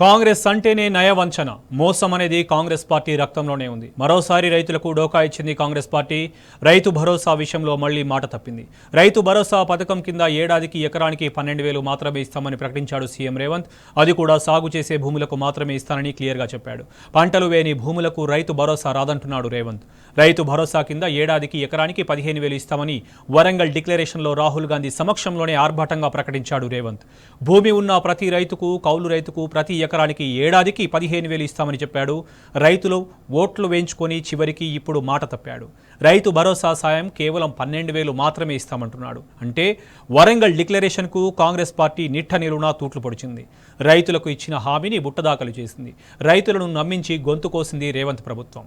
కాంగ్రెస్ అంటేనే నయవంచన మోసం అనేది కాంగ్రెస్ పార్టీ రక్తంలోనే ఉంది. మరోసారి రైతులకు డోకా ఇచ్చింది కాంగ్రెస్ పార్టీ. రైతు భరోసా విషయంలో మళ్లీ మాట తప్పింది. రైతు భరోసా పథకం కింద ఏడాదికి ఎకరానికి 12,000 మాత్రమే ఇస్తామని ప్రకటించాడు సీఎం రేవంత్. అది కూడా సాగు చేసే భూములకు మాత్రమే ఇస్తానని క్లియర్గా చెప్పాడు. పంటలు వేని భూములకు రైతు భరోసా రాదంటున్నాడు రేవంత్. రైతు భరోసా కింద ఏడాదికి ఎకరానికి 15,000 ఇస్తామని వరంగల్ డిక్లరేషన్లో రాహుల్ గాంధీ సమక్షంలోనే ఆర్భాటంగా ప్రకటించాడు రేవంత్. భూమి ఉన్న ప్రతి రైతుకు, కౌలు రైతుకు ప్రతి ఎకరానికి ఏడాదికి 15,000 ఇస్తామని చెప్పాడు. రైతులు ఓట్లు వేయించుకొని చివరికి ఇప్పుడు మాట తప్పాడు. రైతు భరోసా సాయం కేవలం 12,000 మాత్రమే ఇస్తామంటున్నాడు. అంటే వరంగల్ డిక్లరేషన్కు కాంగ్రెస్ పార్టీ నిట్ట నిలువునా తూట్లు పొడిచింది. రైతులకు ఇచ్చిన హామీని బుట్టదాఖలు చేసింది. రైతులను నమ్మించి గొంతు కోసింది రేవంత్ ప్రభుత్వం.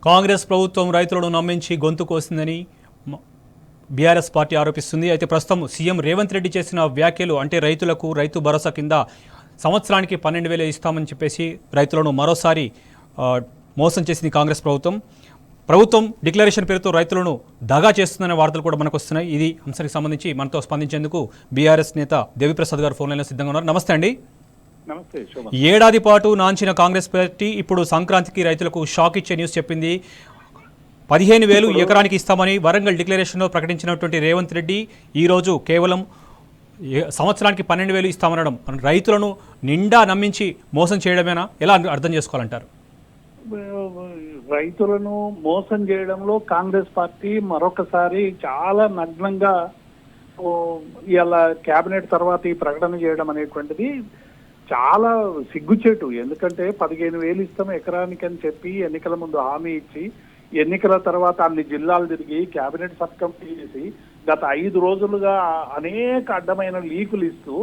కాంగ్రెస్ ప్రభుత్వం రైతులను నమ్మించి గొంతు కోసిందని బీఆర్ఎస్ పార్టీ ఆరోపిస్తుంది. అయితే ప్రస్తుతం సీఎం రేవంత్ రెడ్డి చేసిన వ్యాఖ్యలు అంటే రైతులకు రైతు భరోసా కింద సంవత్సరానికి 12,000 ఇస్తామని చెప్పేసి రైతులను మరోసారి మోసం చేసింది కాంగ్రెస్ ప్రభుత్వం డిక్లరేషన్ పేరుతో రైతులను దగా చేస్తుందనే వార్తలు కూడా మనకు వస్తున్నాయి. ఇది అంశానికి సంబంధించి మనతో స్పందించేందుకు బీఆర్ఎస్ నేత దేవిప్రసాద్ గారు ఫోన్ లైన్లో సిద్ధంగా ఉన్నారు. నమస్తే అండి. ఏడాది పాటు నాంచిన కాంగ్రెస్ పార్టీ ఇప్పుడు సంక్రాంతికి రైతులకు షాక్ ఇచ్చే న్యూస్ చెప్పింది. 15,000 ఎకరానికి ఇస్తామని వరంగల్ డిక్లరేషన్లో ప్రకటించినటువంటి రేవంత్ రెడ్డి ఈరోజు కేవలం సంవత్సరానికి 12,000 ఇస్తామనడం రైతులను నిండా నమ్మించి మోసం చేయడమేనా? ఎలా అర్థం చేసుకోవాలంటారు? రైతులను మోసం చేయడంలో కాంగ్రెస్ పార్టీ మరొకసారి చాలా నగ్నంగా ఇలా కేబినెట్ తర్వాత ఈ ప్రకటన చేయడం అనేటువంటిది చాలా సిగ్గుచేటు. ఎందుకంటే 15,000 ఇస్తాం ఎకరానికి అని చెప్పి ఎన్నికల ముందు హామీ ఇచ్చి ఎన్నికల తర్వాత అన్ని జిల్లాలు తిరిగి కేబినెట్ సబ్ కమిటీ చేసి గత 5 రోజులుగా అనేక అడ్డమైన లీకులు ఇస్తూ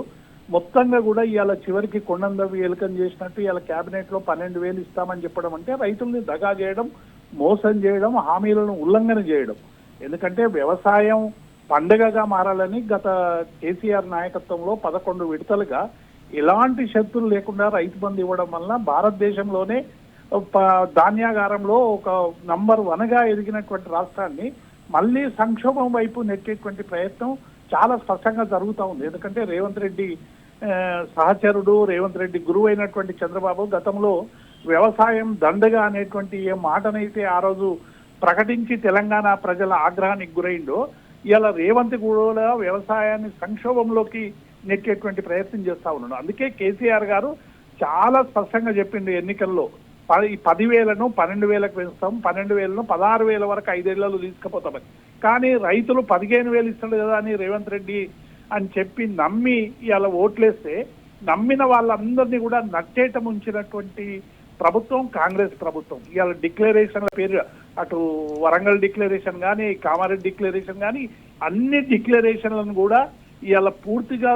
మొత్తంగా కూడా ఇవాళ చివరికి కొండందవి ఎలుకం చేసినట్టు ఇవాళ కేబినెట్ లో 12,000 ఇస్తామని చెప్పడం అంటే రైతుల్ని దగా చేయడం, మోసం చేయడం, హామీలను ఉల్లంఘన చేయడం. ఎందుకంటే వ్యవసాయం పండగగా మారాలని గత కేసీఆర్ నాయకత్వంలో 11 విడతలుగా ఎలాంటి షరతులు లేకుండా రైతు బంధు ఇవ్వడం వలన భారతదేశంలోనే ధాన్యాగారంలో ఒక నంబర్ 1గా ఎదిగినటువంటి రాష్ట్రాన్ని మళ్ళీ సంక్షోభం వైపు నెట్టేటువంటి ప్రయత్నం చాలా స్పష్టంగా జరుగుతూ ఉంది. ఎందుకంటే రేవంత్ రెడ్డి సహచరుడు, రేవంత్ రెడ్డి గురువు అయినటువంటి చంద్రబాబు గతంలో వ్యవసాయం దండగా అనేటువంటి ఏ మాటనైతే ఆ రోజు ప్రకటించి తెలంగాణ ప్రజల ఆగ్రహానికి గురైందో ఇలా రేవంత్ కూడా వ్యవసాయాన్ని సంక్షోభంలోకి నెట్టేటువంటి ప్రయత్నం చేస్తా ఉన్నాడు. అందుకే కేసీఆర్ గారు చాలా స్పష్టంగా చెప్పిండు ఎన్నికల్లో 10,000ను 12,000కు పెంచుతాం, 12,000ను 16,000 వరకు 5 ఏళ్లలో తీసుకుపోతామని. కానీ రైతులు 15,000 ఇస్తాడు కదా అని రేవంత్ రెడ్డి అని చెప్పి నమ్మి ఇలా ఓట్లేస్తే నమ్మిన వాళ్ళందరినీ కూడా నట్టేట ముంచినటువంటి ప్రభుత్వం కాంగ్రెస్ ప్రభుత్వం. ఇవాళ డిక్లరేషన్ల పేరు అటు వరంగల్ డిక్లరేషన్ కానీ, కామారెడ్డి డిక్లరేషన్ కానీ అన్ని డిక్లరేషన్లను కూడా ఇవాళ పూర్తిగా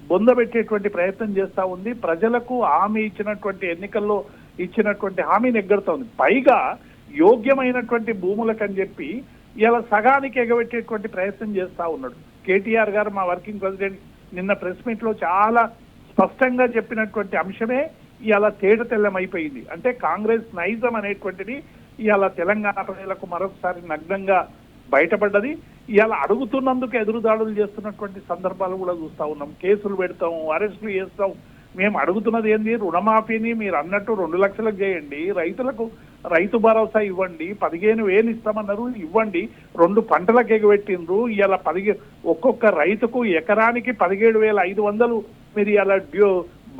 బొందబెట్టేటువంటి ప్రయత్నం చేస్తా ఉంది. ప్రజలకు హామీ ఇచ్చినటువంటి ఎన్నికల్లో ఇచ్చినటువంటి హామీని ఎగ్గడుతా ఉంది. పైగా యోగ్యమైనటువంటి భూములకని చెప్పి ఇలా సగానికి ఎగబెట్టేటువంటి ప్రయత్నం చేస్తా ఉన్నాడు. కేటీఆర్ గారు మా వర్కింగ్ ప్రెసిడెంట్ నిన్న ప్రెస్ మీట్ లో చాలా స్పష్టంగా చెప్పినటువంటి అంశమే ఇలా తేట తెల్లమైపోయింది. అంటే కాంగ్రెస్ నైజం అనేటువంటిది ఇలా తెలంగాణ ప్రజలకు మరొకసారి నగ్నంగా బయటపడ్డది. ఇలా అడుగుతున్నందుకు ఎదురుదాడులు చేస్తున్నటువంటి సందర్భాలు కూడా చూస్తా ఉన్నాం. కేసులు పెడతాం, అరెస్టులు చేస్తాం. మేము అడుగుతున్నది ఏంది? రుణమాఫీని మీరు అన్నట్టు 2 లక్షలకు చేయండి, రైతులకు రైతు భరోసా ఇవ్వండి, 15,000 ఇస్తామన్నారు ఇవ్వండి. 2 పంటలకు ఎగబెట్టిండ్రు. ఇలా ఒక్కొక్క రైతుకు ఎకరానికి 17,500 మీరు ఇలా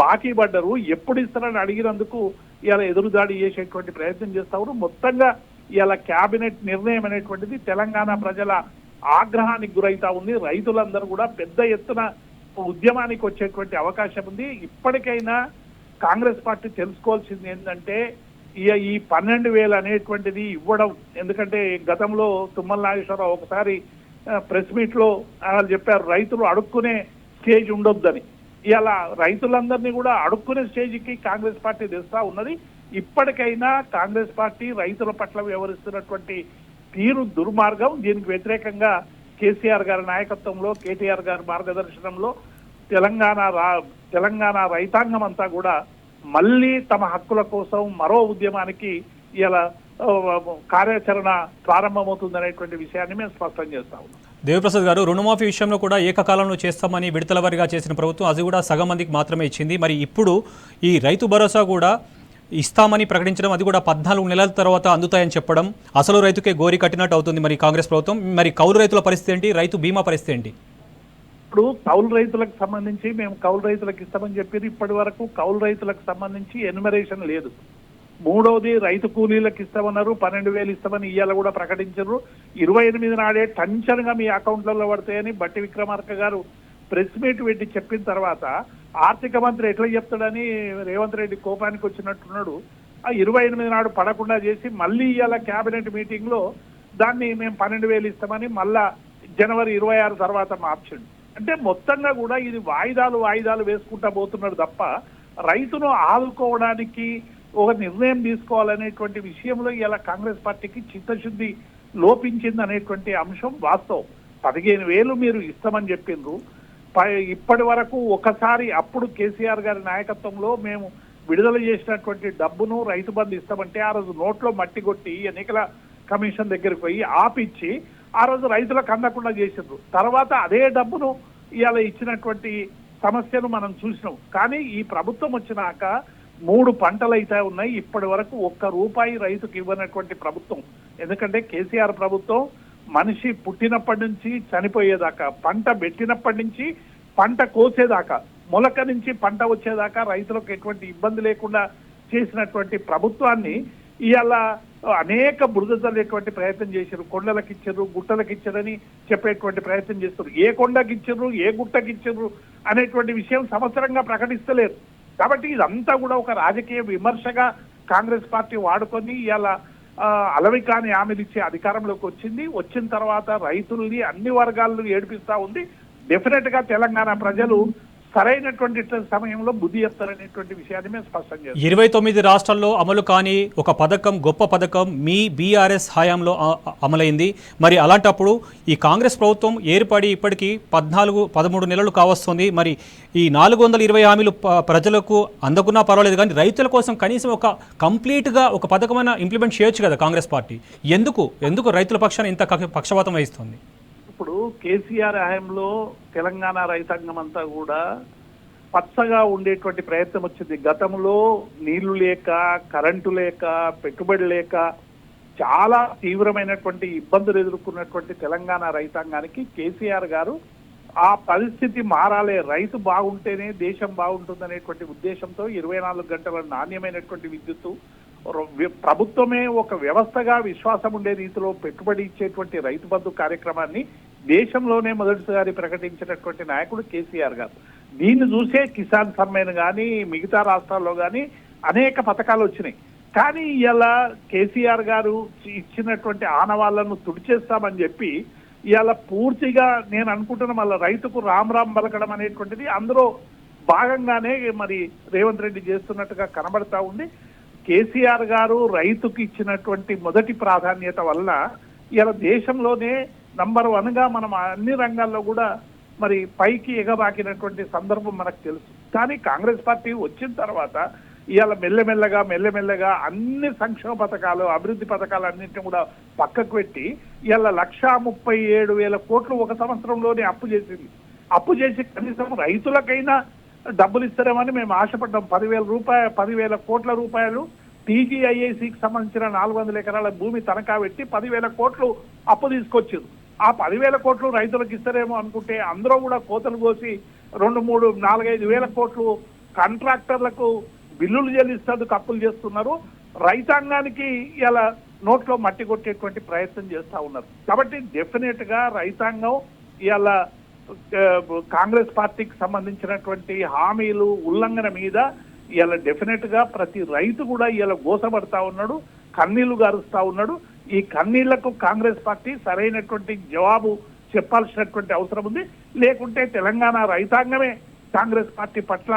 బాకీ పడ్డరు, ఎప్పుడు ఇస్తారని అడిగినందుకు ఇలా ఎదురుదాడి చేసేటువంటి ప్రయత్నం చేస్తారు. మొత్తంగా ఇలా కేబినెట్ నిర్ణయం అనేటువంటిది తెలంగాణ ప్రజల ఆగ్రహానికి గురైతా ఉంది. రైతులందరూ కూడా పెద్ద ఎత్తున ఉద్యమానికి వచ్చేటువంటి అవకాశం ఉంది. ఇప్పటికైనా కాంగ్రెస్ పార్టీ తెలుసుకోవాల్సింది ఏంటంటే ఈ 12,000 అనేటువంటిది ఇవ్వడం, ఎందుకంటే గతంలో తుమ్మల నాగేశ్వరరావు ఒకసారి ప్రెస్ మీట్ లో వాళ్ళు చెప్పారు రైతులు అడుక్కునే స్టేజ్ ఉండొద్దని. ఇలా రైతులందరినీ కూడా అడుక్కునే స్టేజ్కి కాంగ్రెస్ పార్టీ తెస్తా ఉన్నది. ఇప్పటికైనా కాంగ్రెస్ పార్టీ రైతుల పట్ల వ్యవహరిస్తున్నటువంటి తీరు దుర్మార్గం. దీనికి వ్యతిరేకంగా కేసీఆర్ గారి నాయకత్వంలో, కేటీఆర్ గారి మార్గదర్శనంలో తెలంగాణ రైతాంగం అంతా కూడా మళ్ళీ తమ హక్కుల కోసం మరో ఉద్యమానికి ఇలా కార్యాచరణ ప్రారంభమవుతుందనేటువంటి విషయాన్ని మేము స్పష్టం చేస్తా ఉన్నాం. దేవిప్రసాద్ గారు, రుణమాఫీ విషయంలో కూడా ఏకకాలంలో చేస్తామని విడతల వారీగా చేసిన ప్రభుత్వం అది కూడా సగం మందికి మాత్రమే ఇచ్చింది. మరి ఇప్పుడు ఈ రైతు భరోసా కూడా ఇస్తామని ప్రకటించడం, అది కూడా 14 నెలల తర్వాత అందుతాయని చెప్పడం, అసలు రైతుకే గోరి కట్టినట్టు అవుతుంది మరి కాంగ్రెస్ ప్రభుత్వం. మరి కౌలు రైతుల పరిస్థితి ఏంటి, రైతు బీమా పరిస్థితి ఏంటి? ఇప్పుడు కౌలు రైతులకు సంబంధించి మేము కౌలు రైతులకు ఇస్తామని చెప్పేది ఇప్పటి వరకు కౌలు రైతులకు సంబంధించి ఎన్యుమరేషన్ లేదు. మూడవది రైతు కూలీలకు ఇస్తామన్నారు, 12,000 ఇస్తామని ఇవాళ కూడా ప్రకటించారు. 28 నాడే టెన్షన్గా మీ అకౌంట్లలో పడతాయని బట్టి విక్రమార్క గారు ప్రెస్ మీట్ పెట్టి చెప్పిన తర్వాత ఆర్థిక మంత్రి ఎట్లా చెప్తాడని రేవంత్ రెడ్డి కోపానికి వచ్చినట్టున్నాడు. ఆ 28 నాడు పడకుండా చేసి మళ్ళీ ఇవాళ కేబినెట్ మీటింగ్ లో దాన్ని మేము 12,000 ఇస్తామని మళ్ళా జనవరి 26 తర్వాత మార్చండి. అంటే మొత్తంగా కూడా ఇది వాయిదాలు వేసుకుంటా పోతున్నాడు తప్ప రైతును ఆదుకోవడానికి ఒక నిర్ణయం తీసుకోవాలనేటువంటి విషయంలో ఇలా కాంగ్రెస్ పార్టీకి చిత్తశుద్ధి లోపించింది అనేటువంటి అంశం వాస్తవం. 15,000 మీరు ఇస్తామని చెప్పిండ్రు. ఇప్పటి వరకు ఒకసారి అప్పుడు కేసీఆర్ గారి నాయకత్వంలో మేము విడుదల చేసినటువంటి డబ్బును రైతు బంధు ఇస్తామంటే ఆ రోజు నోట్లో మట్టి కొట్టి ఎన్నికల కమిషన్ దగ్గరికి పోయి ఆపిచ్చి ఆ రోజు రైతులకు అందకుండా చేసిండ్రు. తర్వాత అదే డబ్బును ఇవాళ ఇచ్చినటువంటి సమస్యను మనం చూసినాం. కానీ ఈ ప్రభుత్వం వచ్చినాక 3 పంటలు అయితే ఉన్నాయి. ఇప్పటి వరకు ₹1 రైతుకు ఇవ్వనటువంటి ప్రభుత్వం. ఎందుకంటే కేసీఆర్ ప్రభుత్వం మనిషి పుట్టినప్పటి నుంచి చనిపోయేదాకా, పంట పెట్టినప్పటి నుంచి పంట కోసేదాకా, మొలక నుంచి పంట వచ్చేదాకా రైతులకు ఎటువంటి ఇబ్బంది లేకుండా చేసినటువంటి ప్రభుత్వాన్ని ఇవాళ అనేక బురద చల్లేటువంటి ప్రయత్నం చేశారు. కొండలకు ఇచ్చారు, గుట్టలకు ఇచ్చారని చెప్పేటువంటి ప్రయత్నం చేస్తారు. ఏ కొండకి ఇచ్చారు, ఏ గుట్టకి ఇచ్చారు అనేటువంటి విషయం సంవత్సరంగా ప్రకటిస్తలేరు. కాబట్టి ఇదంతా కూడా ఒక రాజకీయ విమర్శగా కాంగ్రెస్ పార్టీ వాడుకొని ఇవాళ అలవికాని హామీలు ఇచ్చే అధికారంలోకి వచ్చింది. వచ్చిన తర్వాత రైతుల్ని అన్ని వర్గాలను ఏడిపిస్తా ఉంది. డెఫినెట్ గా తెలంగాణ ప్రజలు సరైనటువంటి సమయంలో బుద్ధి చెప్తారనేటువంటి విషయాన్ని మేము స్పష్టం చేస్తాం. 29 రాష్ట్రాల్లో అమలు కాని ఒక పథకం, గొప్ప పథకం మీ బీఆర్ఎస్ హయాంలో అమలైంది. మరి అలాంటప్పుడు ఈ కాంగ్రెస్ ప్రభుత్వం ఏర్పడి ఇప్పటికీ 13 నెలలు కావస్తుంది. మరి ఈ 420 హామీలు ప్రజలకు అందకున్నా పర్వాలేదు, కానీ రైతుల కోసం కనీసం ఒక కంప్లీట్గా ఒక పథకమైన ఇంప్లిమెంట్ చేయొచ్చు కదా కాంగ్రెస్ పార్టీ. ఎందుకు రైతుల పక్షాన ఇంత పక్షపాతం వహిస్తుంది? ఇప్పుడు కేసీఆర్ హయాంలో తెలంగాణ రైతాంగం అంతా కూడా పచ్చగా ఉండేటువంటి ప్రయత్నం వచ్చింది. గతంలో నీళ్లు లేక, కరెంటు లేక, పెట్టుబడి లేక చాలా తీవ్రమైనటువంటి ఇబ్బందులు ఎదుర్కొన్నటువంటి తెలంగాణ రైతాంగానికి కేసీఆర్ గారు ఆ పరిస్థితి మారాలే, రైతు బాగుంటేనే దేశం బాగుంటుందనేటువంటి ఉద్దేశంతో 24 గంటల నాణ్యమైనటువంటి విద్యుత్తు, ప్రభుత్వమే ఒక వ్యవస్థగా విశ్వాసం ఉండే రీతిలో పెట్టుబడి ఇచ్చేటువంటి రైతు బంధు కార్యక్రమాన్ని దేశంలోనే మొదటిసారి ప్రకటించినటువంటి నాయకుడు కేసీఆర్ గారు. దీన్ని చూసే కిసాన్ సమ్మాన్ కానీ మిగతా రాష్ట్రాల్లో కానీ అనేక పథకాలు వచ్చినాయి. కానీ ఇలా కేసీఆర్ గారు ఇచ్చినటువంటి ఆనవాళ్లను తుడిచేస్తామని చెప్పి ఇలా పూర్తిగా నేను అనుకుంటున్న మళ్ళీ రైతుకు రామ్ పలకడం అనేటువంటిది అందులో భాగంగానే మరి రేవంత్ రెడ్డి చేస్తున్నట్టుగా కనబడతా ఉంది. కేసీఆర్ గారు రైతుకు ఇచ్చినటువంటి మొదటి ప్రాధాన్యత వల్ల ఇలా దేశంలోనే నంబర్ 1గా మనం అన్ని రంగాల్లో కూడా మరి పైకి ఎగబాకినటువంటి సందర్భం మనకు తెలుసు. కానీ కాంగ్రెస్ పార్టీ వచ్చిన తర్వాత ఇవాళ మెల్లమెల్లగా అన్ని సంక్షేమ పథకాలు, అభివృద్ధి పథకాలు అన్నింటినీ కూడా పక్కకు పెట్టి ఇవాళ 137,000 కోట్లు ఒక సంవత్సరంలోనే అప్పు చేసింది. అప్పు చేసి కనీసం రైతులకైనా డబ్బులు ఇస్తారేమని మేము ఆశపడ్డాం. 10,000 కోట్ల రూపాయలు టీజీఐఐసికి సంబంధించిన 400 ఎకరాల భూమి తనఖా పెట్టి 10,000 కోట్లు అప్పు తీసుకొచ్చారు. ఆ 10,000 కోట్లు రైతులకు ఇస్తారేమో అనుకుంటే అందరూ కూడా కోతలు కోసి 2, 3, 4, 5 వేల కోట్లు కాంట్రాక్టర్లకు బిల్లులు చెల్లిస్తేందుకు అప్పులు చేస్తున్నారు, రైతాంగానికి ఇలా నోట్లో మట్టి కొట్టేటువంటి ప్రయత్నం చేస్తా ఉన్నారు. కాబట్టి డెఫినెట్ గా రైతాంగం ఇలా కాంగ్రెస్ పార్టీకి సంబంధించినటువంటి హామీలు ఉల్లంఘన మీద ఇలా డెఫినెట్ గా ప్రతి రైతు కూడా ఇలా గోసపడతా ఉన్నాడు, కన్నీళ్లు గారుస్తా ఉన్నాడు. ఈ కన్నీళ్లకు కాంగ్రెస్ పార్టీ సరైనటువంటి జవాబు చెప్పాల్సినటువంటి అవసరం ఉంది. లేకుంటే తెలంగాణ రైతాంగమే కాంగ్రెస్ పార్టీ పట్ల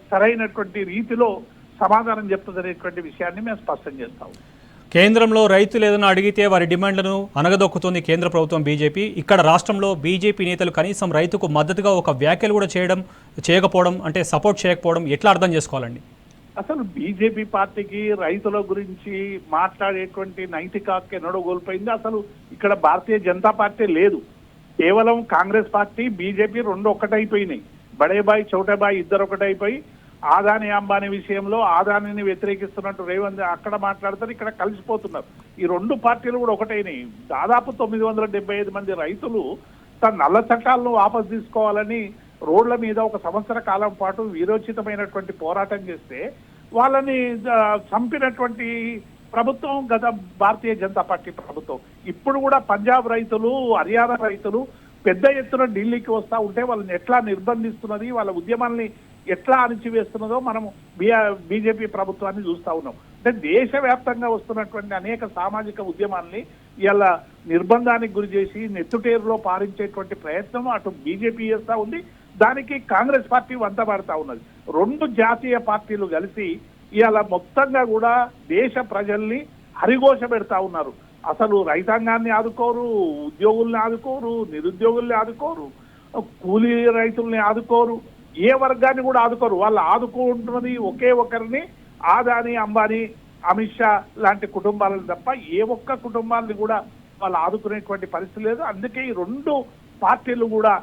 సరైనటువంటి రీతిలో సమాధానం చెప్తుందనేటువంటి విషయాన్ని మేము స్పష్టం చేస్తాము. కేంద్రంలో రైతులు ఏదైనా అడిగితే వారి డిమాండ్లను అనగదొక్కుతుంది కేంద్ర ప్రభుత్వం బీజేపీ. ఇక్కడ రాష్ట్రంలో బీజేపీ నేతలు కనీసం రైతుకు మద్దతుగా ఒక వ్యాఖ్యలు కూడా చేయకపోవడం, అంటే సపోర్ట్ చేయకపోవడం ఎట్లా అర్థం చేసుకోవాలండి? అసలు బీజేపీ పార్టీకి రైతుల గురించి మాట్లాడేటువంటి నైతిక హక్కు ఎన్నడో కోల్పోయింది. అసలు ఇక్కడ భారతీయ జనతా పార్టీ లేదు, కేవలం కాంగ్రెస్ పార్టీ బీజేపీ రెండు ఒక్కటైపోయినాయి. బడేబాయ్ చౌటబాయ్ ఇద్దరు ఒకటైపోయి ఆదాని అంబానీ విషయంలో ఆదానిని వ్యతిరేకిస్తున్నట్టు రేవంత్ అక్కడ మాట్లాడతారు, ఇక్కడ కలిసిపోతున్నారు. ఈ రెండు పార్టీలు కూడా ఒకటైనాయి. దాదాపు 975 మంది రైతులు తన నల్ల చట్టాలను వాపసు తీసుకోవాలని రోడ్ల మీద ఒక సంవత్సర కాలం పాటు వీరోచితమైనటువంటి పోరాటం చేస్తే వాళ్ళని చంపినటువంటి ప్రభుత్వం గత భారతీయ జనతా పార్టీ ప్రభుత్వం. ఇప్పుడు కూడా పంజాబ్ రైతులు, హర్యానా రైతులు పెద్ద ఎత్తున ఢిల్లీకి వస్తూ ఉంటే వాళ్ళని ఎట్లా నిర్బంధిస్తున్నది, వాళ్ళ ఉద్యమాల్ని ఎట్లా అణిచివేస్తున్నదో మనము బీజేపీ ప్రభుత్వాన్ని చూస్తా ఉన్నాం. అంటే దేశవ్యాప్తంగా వస్తున్నటువంటి అనేక సామాజిక ఉద్యమాల్ని ఇలా నిర్బంధానికి గురి చేసి నెత్తుటేరులో పారించేటువంటి ప్రయత్నం అటు బీజేపీ చేస్తా ఉంది, దానికి కాంగ్రెస్ పార్టీ వంతపడతా ఉన్నది. రెండు జాతీయ పార్టీలు కలిసి ఇలా మొత్తంగా కూడా దేశ ప్రజల్ని హరిఘోష పెడతా ఉన్నారు. అసలు రైతాంగాన్ని ఆదుకోరు, ఉద్యోగుల్ని ఆదుకోరు, నిరుద్యోగుల్ని ఆదుకోరు, కూలీ రైతుల్ని ఆదుకోరు, ఏ వర్గాన్ని కూడా ఆదుకోరు. వాళ్ళు ఆదుకుంటున్నది ఒకే ఒకరిని, ఆదాని అంబానీ అమిత్ షా లాంటి కుటుంబాలను తప్ప ఏ ఒక్క కుటుంబాన్ని కూడా వాళ్ళు ఆదుకునేటువంటి పరిస్థితి లేదు. అందుకే ఈ రెండు పార్టీలు కూడా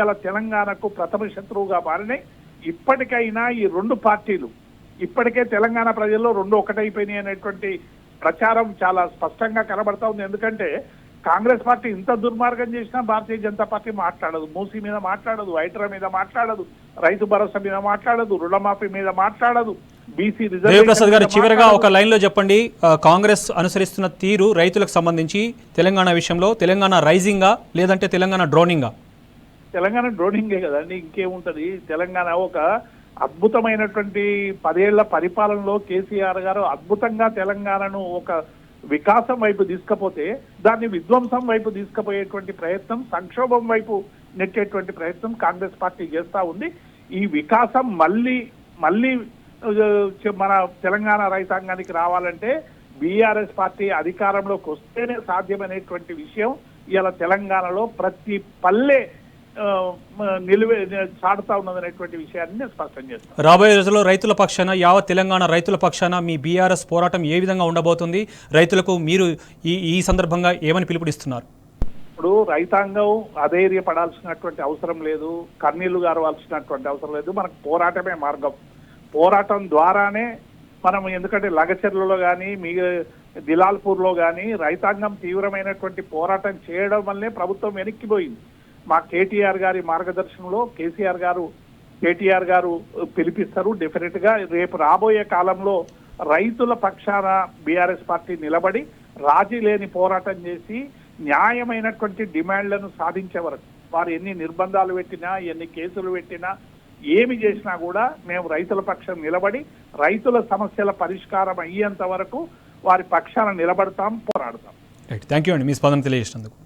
ఇలా తెలంగాణకు ప్రథమ శత్రువుగా మారినాయి. ఇప్పటికైనా ఈ రెండు పార్టీలు, ఇప్పటికే తెలంగాణ ప్రజల్లో రెండు ఒకటైపోయినాయి అనేటువంటి ప్రచారం చాలా స్పష్టంగా కనబడతా ఉంది. ఎందుకంటే కాంగ్రెస్ పార్టీ ఇంత దుర్మార్గం చేసినా భారతీయ జనతా పార్టీ మాట్లాడదు. మూసీ మీద మాట్లాడదు, హైడ్రా మీద మాట్లాడదు, రైతు భరోసా మీద మాట్లాడదు, రుణమాఫీ మీద మాట్లాడదు, బీసీ దేవప్రసాద్ గారు చివరిగా ఒక లైన్ లో చెప్పండి, కాంగ్రెస్ అనుసరిస్తున్న తీరు రైతులకు సంబంధించి తెలంగాణ విషయంలో తెలంగాణ రైజింగా లేదంటే తెలంగాణ డ్రోనింగా? తెలంగాణ డ్రోనింగే కదండి, ఇంకేముంటది. తెలంగాణ ఒక అద్భుతమైనటువంటి 10 ఏళ్ల పరిపాలనలో కేసీఆర్ గారు అద్భుతంగా తెలంగాణను ఒక వికాసం వైపు తీసుకపోతే దాన్ని విధ్వంసం వైపు తీసుకుపోయేటువంటి ప్రయత్నం, సంక్షోభం వైపు నెట్టేటువంటి ప్రయత్నం కాంగ్రెస్ పార్టీ చేస్తా ఉంది. ఈ వికాసం మళ్ళీ మన తెలంగాణ రైతాంగానికి రావాలంటే బీఆర్ఎస్ పార్టీ అధికారంలోకి వస్తేనే సాధ్యమనేటువంటి విషయం ఇలా తెలంగాణలో ప్రతి పల్లె చాటుతా ఉన్నదనేటువంటి విషయాన్ని నేను స్పష్టం చేస్తాను. రాబోయే రోజుల్లో రైతుల పక్షాన, యావత్ తెలంగాణ రైతుల పక్షాన మీ బీఆర్ఎస్ పోరాటం ఏ విధంగా ఉండబోతుంది? రైతులకు మీరు ఈ సందర్భంగా ఏమని పిలుపునిస్తున్నారు? ఇప్పుడు రైతాంగం అధైర్యపడాల్సినటువంటి అవసరం లేదు, కన్నీళ్లు గారవాల్సినటువంటి అవసరం లేదు. మనకు పోరాటమే మార్గం. పోరాటం ద్వారానే మనం, ఎందుకంటే లగచర్లలో కానీ మీ దిలాల్పూర్లో కానీ రైతాంగం తీవ్రమైనటువంటి పోరాటం చేయడం వల్లే ప్రభుత్వం వెనక్కిపోయింది. మా కేటీఆర్ గారి మార్గదర్శనంలో కేటీఆర్ గారు పిలిపిస్తారు. డెఫినెట్ గా రేపు రాబోయే కాలంలో రైతుల పక్షాన బీఆర్ఎస్ పార్టీ నిలబడి రాజీ లేని పోరాటం చేసి న్యాయమైనటువంటి డిమాండ్లను సాధించే వరకు, వారు ఎన్ని నిర్బంధాలు పెట్టినా, ఎన్ని కేసులు పెట్టినా, ఏమి చేసినా కూడా మేము రైతుల పక్షం నిలబడి రైతుల సమస్యల పరిష్కారం అయ్యేంత వరకు వారి పక్షాన నిలబడతాం, పోరాడతాం. థ్యాంక్ యూ అండి మీ స్పందన తెలియజేసినందుకు.